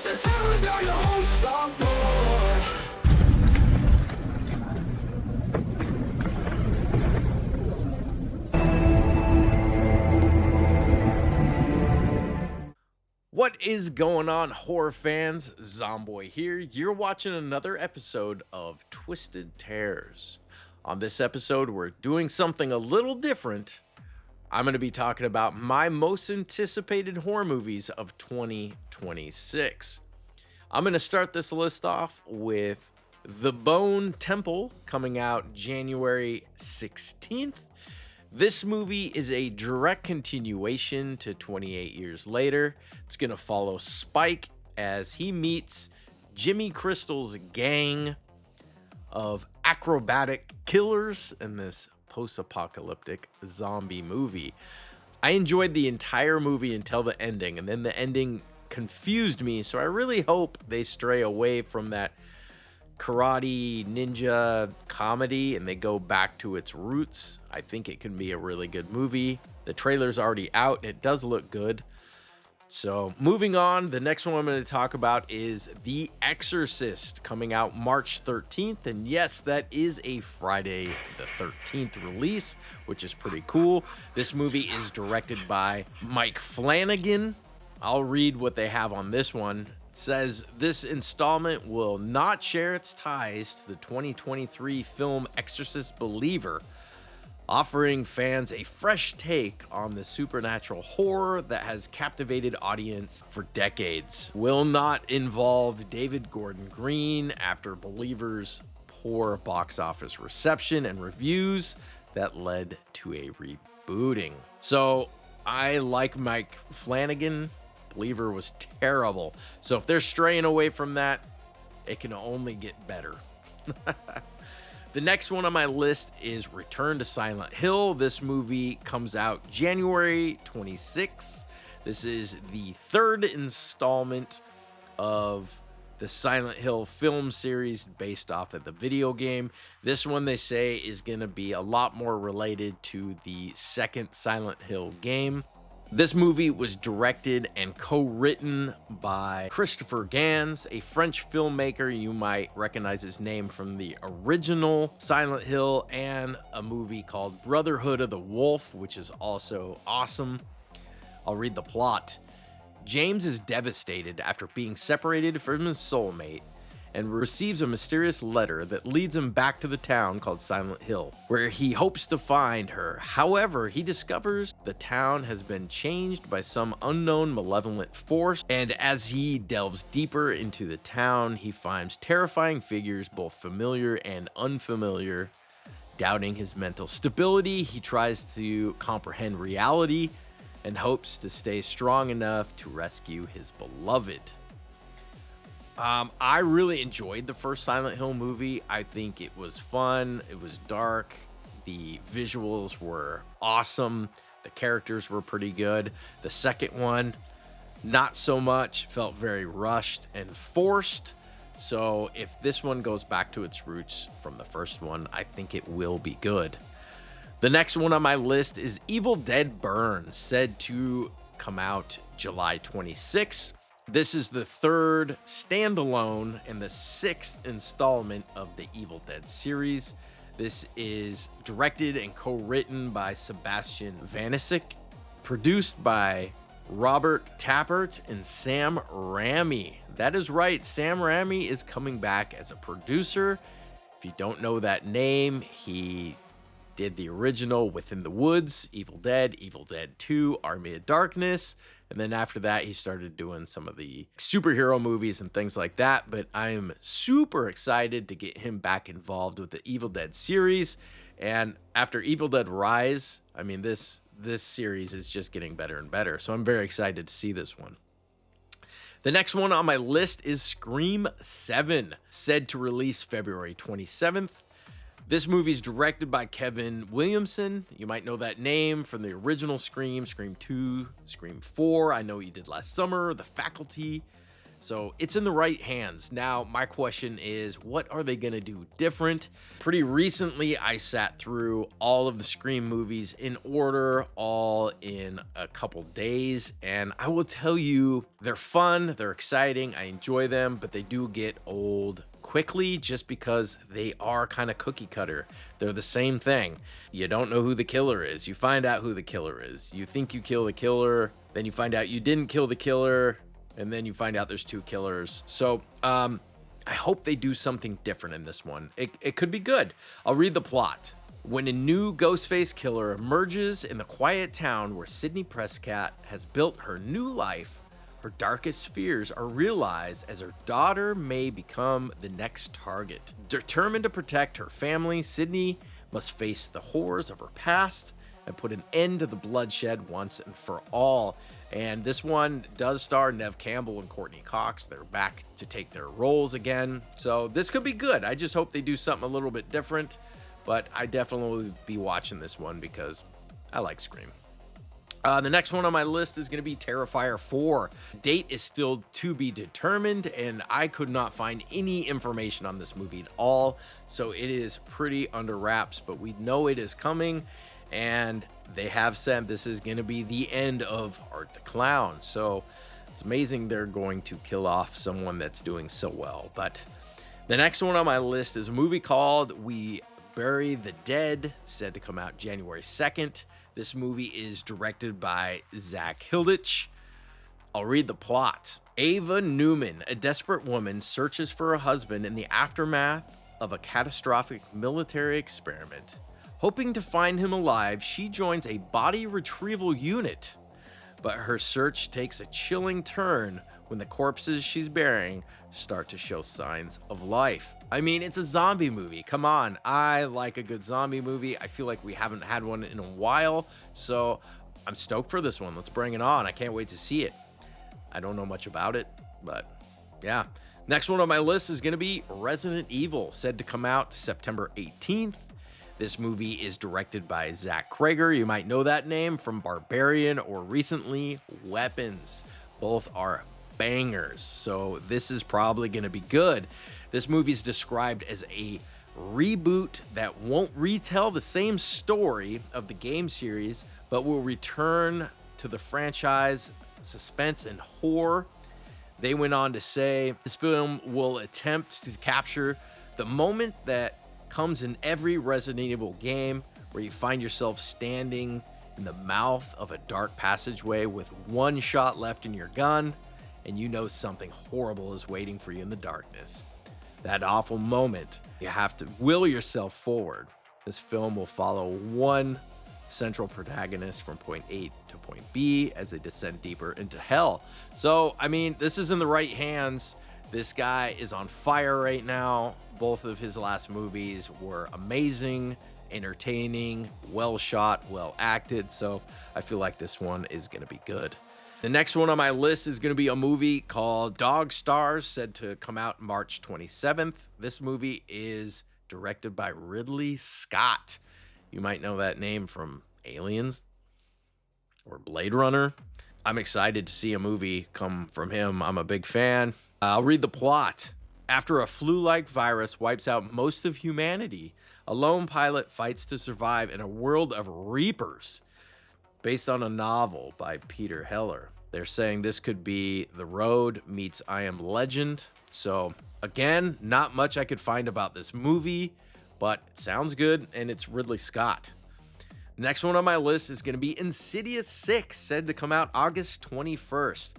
Twisted Terrors, now your host, Zomboy. What is going on, horror fans? Zomboy here. You're watching another episode of Twisted Terrors. On this episode, we're doing something a little different. I'm going to be talking about my most anticipated horror movies of 2026. I'm going to start this list off with The Bone Temple, coming out January 16th. This movie is a direct continuation to 28 years later. It's going to follow Spike as he meets Jimmy Crystal's gang of acrobatic killers in this post-apocalyptic zombie movie. I enjoyed the entire movie until the ending, and then the ending confused me, so I really hope they stray away from that karate ninja comedy and they go back to its roots. I think it can be a really good movie. The trailer's already out and it does look good. So moving on, the next one I'm going to talk about is The Exorcist, coming out March 13th. And yes, that is a Friday the 13th release, which is pretty cool. This movie is directed by Mike Flanagan. I'll read what they have on this one. It says, this installment will not share its ties to the 2023 film Exorcist Believer, offering fans a fresh take on the supernatural horror that has captivated audience for decades. Will not involve David Gordon Green after Believer's poor box office reception and reviews that led to a rebooting. So I like Mike Flanagan. Believer was terrible. So if they're straying away from that, it can only get better. The next one on my list is Return to Silent Hill. This movie comes out January 26th. This is the third installment of the Silent Hill film series based off of the video game. This one, they say, is going to be a lot more related to the second Silent Hill game. This movie was directed and co-written by Christopher Gans, a French filmmaker. You might recognize his name from the original Silent Hill and a movie called Brotherhood of the Wolf, which is also awesome. I'll read the plot. James is devastated after being separated from his soulmate and receives a mysterious letter that leads him back to the town called Silent Hill, where he hopes to find her. However, he discovers the town has been changed by some unknown malevolent force, and as he delves deeper into the town, he finds terrifying figures, both familiar and unfamiliar. Doubting his mental stability, he tries to comprehend reality and hopes to stay strong enough to rescue his beloved. I really enjoyed the first Silent Hill movie. I think it was fun. It was dark. The visuals were awesome. The characters were pretty good. The second one, not so much. Felt very rushed and forced. So if this one goes back to its roots from the first one, I think it will be good. The next one on my list is Evil Dead Burns, said to come out July 26th. This is the third standalone and the sixth installment of the Evil Dead series. This is directed and co-written by Sebastian Vanisic, produced by Robert Tappert and Sam Raimi. That is right, Sam Raimi is coming back as a producer. If you don't know that name, he did the original Within the Woods, Evil Dead 2, Army of Darkness, and then after that, he started doing some of the superhero movies and things like that. But I am super excited to get him back involved with the Evil Dead series. And after Evil Dead Rise, I mean, this series is just getting better and better. So I'm very excited to see this one. The next one on my list is Scream 7, said to release February 27th. This movie is directed by Kevin Williamson. You might know that name from the original Scream, Scream 2, Scream 4. I know he did last summer, The Faculty. So it's in the right hands. Now, my question is, what are they going to do different? Pretty recently, I sat through all of the Scream movies in order, all in a couple days. And I will tell you, they're fun, they're exciting, I enjoy them, but they do get old quickly just because they are kind of cookie cutter. They're the same thing. You don't know who the killer is. You find out who the killer is. You think you kill the killer, then you find out you didn't kill the killer, and then you find out there's two killers. So I hope they do something different in this one. It could be good. I'll read the plot. When a new Ghostface killer emerges in the quiet town where Sidney Prescott has built her new life, her darkest fears are realized as her daughter may become the next target. Determined to protect her family, Sidney must face the horrors of her past and put an end to the bloodshed once and for all. And this one does star Neve Campbell and Courtney Cox. They're back to take their roles again. So this could be good. I just hope they do something a little bit different. But I definitely will be watching this one because I like Scream. The next one on my list is going to be Terrifier 4. Date is still to be determined, and I could not find any information on this movie at all. So it is pretty under wraps, but we know it is coming. And they have said this is going to be the end of Art the Clown. So it's amazing they're going to kill off someone that's doing so well. But the next one on my list is a movie called We Bury the Dead, said to come out January 2nd. This movie is directed by Zach Hilditch. I'll read the plot. Ava Newman, a desperate woman, searches for a husband in the aftermath of a catastrophic military experiment. Hoping to find him alive, she joins a body retrieval unit. But her search takes a chilling turn when the corpses she's burying start to show signs of life. I mean, it's a zombie movie. Come on. I like a good zombie movie. I feel like we haven't had one in a while. So I'm stoked for this one. Let's bring it on. I can't wait to see it. I don't know much about it, but yeah. Next one on my list is going to be Resident Evil, said to come out September 18th. This movie is directed by Zach Krager. You might know that name from Barbarian or recently Weapons. Both are bangers, so this is probably going to be good. This movie is described as a reboot that won't retell the same story of the game series, but will return to the franchise suspense and horror. They went on to say this film will attempt to capture the moment that comes in every Resident Evil game where you find yourself standing in the mouth of a dark passageway with one shot left in your gun, and you know something horrible is waiting for you in the darkness. That awful moment, you have to will yourself forward. This film will follow one central protagonist from point A to point B as they descend deeper into hell. So, I mean, this is in the right hands. This guy is on fire right now. Both of his last movies were amazing, entertaining, well shot, well acted. So I feel like this one is going to be good. The next one on my list is going to be a movie called Dog Stars, said to come out March 27th. This movie is directed by Ridley Scott. You might know that name from Aliens or Blade Runner. I'm excited to see a movie come from him. I'm a big fan. I'll read the plot. After a flu-like virus wipes out most of humanity, a lone pilot fights to survive in a world of reapers, based on a novel by Peter Heller. They're saying this could be The Road meets I Am Legend. So again, not much I could find about this movie, but it sounds good, and it's Ridley Scott. Next one on my list is going to be Insidious 6, said to come out August 21st.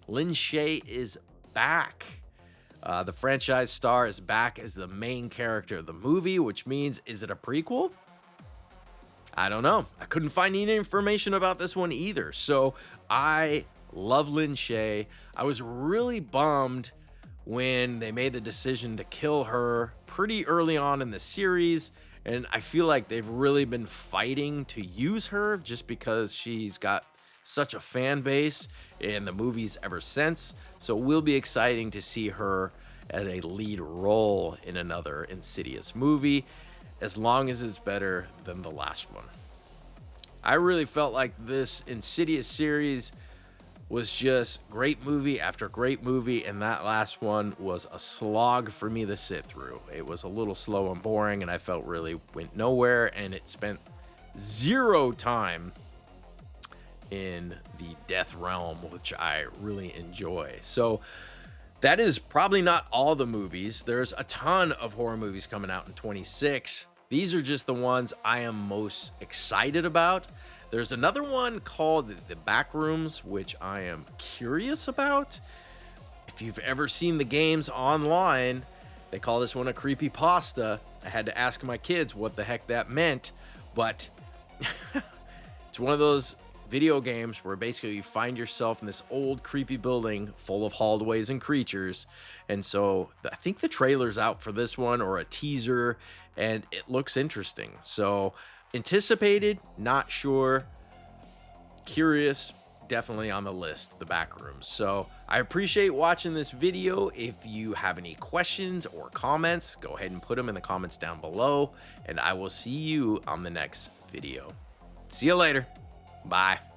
Lin Shaye is back. The franchise star is back as the main character of the movie, which means, is it a prequel? I don't know. I couldn't find any information about this one either. So I love Lin Shaye. I was really bummed when they made the decision to kill her pretty early on in the series. And I feel like they've really been fighting to use her just because she's got such a fan base in the movies ever since. So it will be exciting to see her as a lead role in another Insidious movie, as long as it's better than the last one. I really felt like this Insidious series was just great movie after great movie, and that last one was a slog for me to sit through. It was a little slow and boring, and I felt really went nowhere, and it spent zero time in the death realm, which I really enjoy. So that is probably not all the movies. There's a ton of horror movies coming out in 26. These are just the ones I am most excited about. There's another one called The Backrooms, which I am curious about. If you've ever seen the games online, they call this one a creepypasta. I had to ask my kids what the heck that meant, but it's one of those video games where basically you find yourself in this old creepy building full of hallways and creatures. And so I think the trailer's out for this one, or a teaser, and it looks interesting. So anticipated, not sure, curious, definitely on the list, The Backrooms. So I appreciate watching this video. If you have any questions or comments, go ahead and put them in the comments down below, and I will see you on the next video. See you later. Bye.